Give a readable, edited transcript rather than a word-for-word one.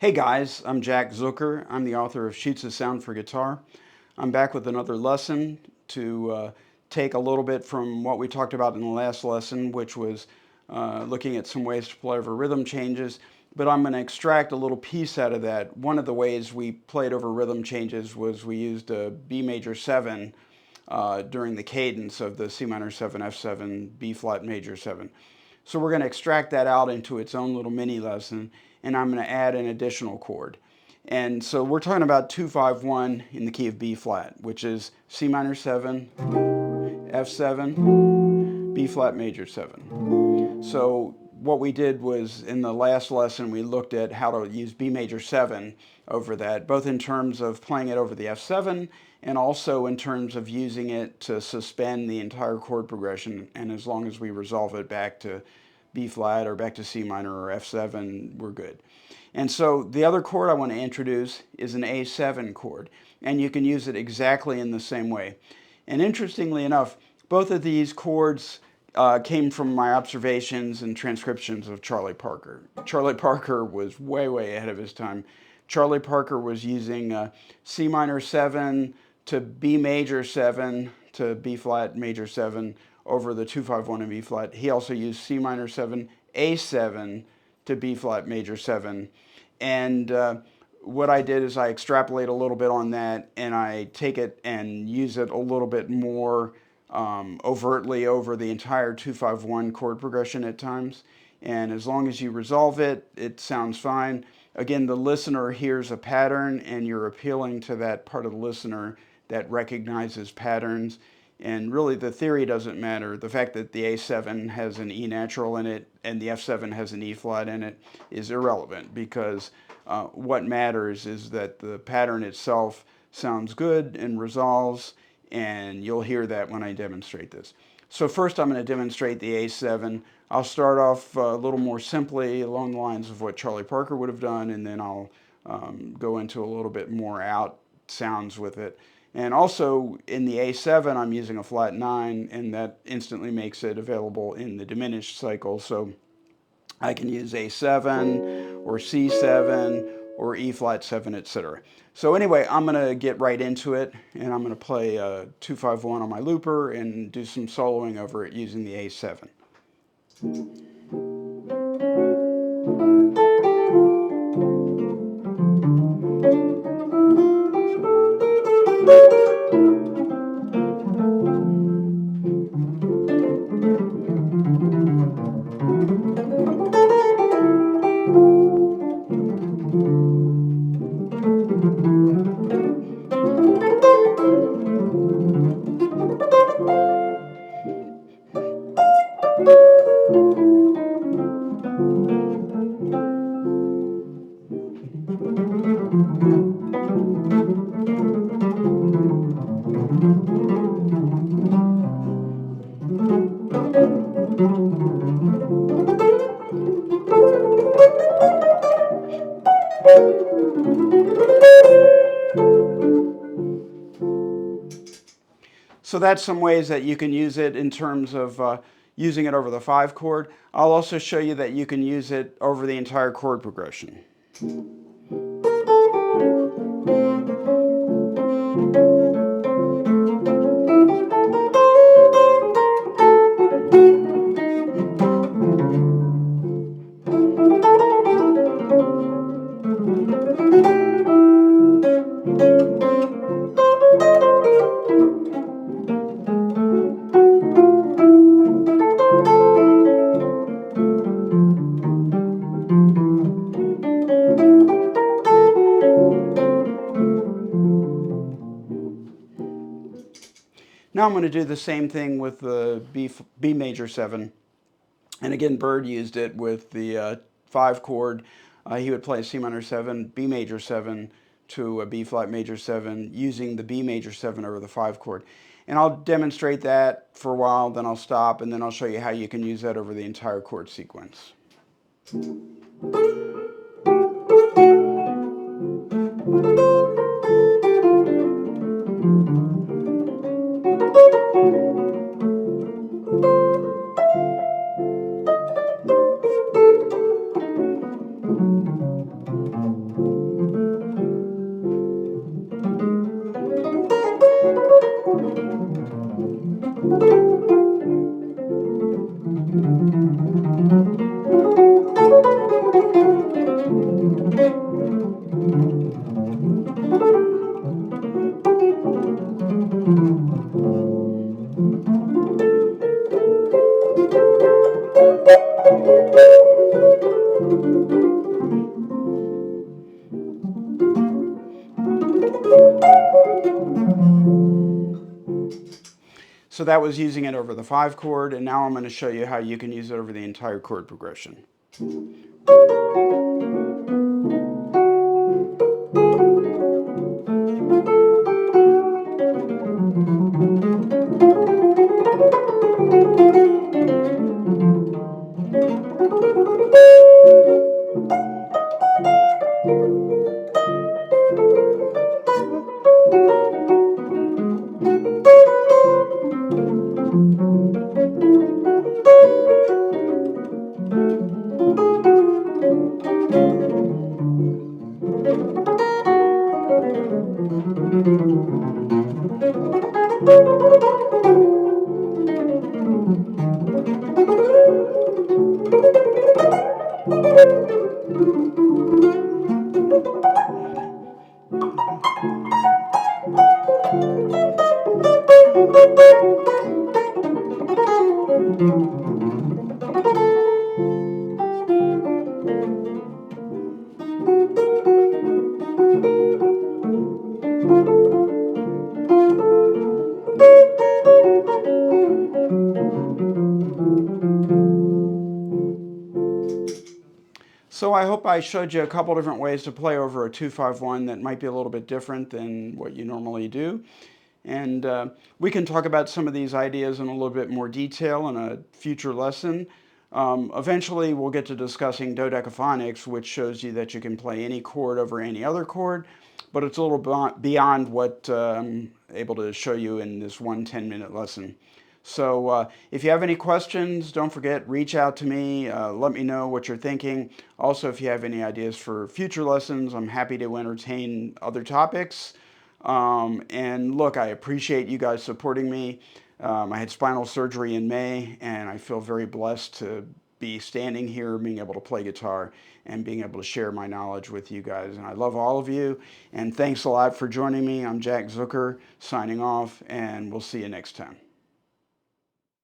Hey guys, I'm Jack Zucker. I'm the author of Sheets of Sound for Guitar. I'm back with another lesson to take a little bit from what we talked about in the last lesson, which was looking at some ways to play over rhythm changes. But I'm going to extract a little piece out of that. One of the ways we played over rhythm changes was we used a B major 7 during the cadence of the Cm7-F7 B flat major 7. So we're going to extract that out into its own little mini lesson, and I'm going to add an additional chord. And so we're talking about 2-5-1 in the key of B flat, which is C minor 7, F7, B flat major 7. So what we did was in the last lesson we looked at how to use B major 7 over that, both in terms of playing it over the F7 and also in terms of using it to suspend the entire chord progression, and as long as we resolve it back to B flat or back to C minor or F7, we're good. And so the other chord I want to introduce is an A7 chord, and you can use it exactly in the same way. And interestingly enough, both of these chords came from my observations and transcriptions of Charlie Parker. Charlie Parker was way, way ahead of his time. Charlie Parker was using C minor 7 to B major 7 to B flat major 7 over the 2-5-1 in B flat. He also used C minor 7 A7 to B flat major 7. And what I did is I extrapolate a little bit on that, and I take it and use it a little bit more overtly over the entire 2-5-1 chord progression at times. And as long as you resolve it, it sounds fine. Again, the listener hears a pattern, and you're appealing to that part of the listener that recognizes patterns. And really the theory doesn't matter. The fact that the A7 has an E natural in it and the F7 has an E flat in it is irrelevant, because what matters is that the pattern itself sounds good and resolves, and you'll hear that when I demonstrate this. So first I'm going to demonstrate the A7. I'll start off a little more simply along the lines of what Charlie Parker would have done, and then I'll go into a little bit more out sounds with it. And also in the A7 I'm using a flat 9, and that instantly makes it available in the diminished cycle. So I can use A7 or C7 or E flat 7, etc. So anyway, I'm going to get right into it, and I'm going to play 2-5-1 on my looper and do some soloing over it using the A7. So that's some ways that you can use it in terms of using it over the 5 chord. I'll also show you that you can use it over the entire chord progression. Now I'm going to do the same thing with the B major 7. And again, Bird used it with the 5 chord. He would play C minor 7, B major 7 to a B flat major 7 using the B major 7 over the 5 chord. And I'll demonstrate that for a while, then I'll stop, and then I'll show you how you can use that over the entire chord sequence. So that was using it over the 5 chord, and now I'm going to show you how you can use it over the entire chord progression. So I hope I showed you a couple different ways to play over a 2-5-1 that might be a little bit different than what you normally do. And we can talk about some of these ideas in a little bit more detail in a future lesson. Eventually, we'll get to discussing dodecaphonics, which shows you that you can play any chord over any other chord, but it's a little beyond what I'm able to show you in this one 10-minute lesson. So if you have any questions, don't forget, reach out to me. Let me know what you're thinking. Also, if you have any ideas for future lessons, I'm happy to entertain other topics. And look, I appreciate you guys supporting me. I had spinal surgery in May, and I feel very blessed to be standing here, being able to play guitar, and being able to share my knowledge with you guys. And I love all of you, and thanks a lot for joining me. I'm Jack Zucker, signing off, and we'll see you next time.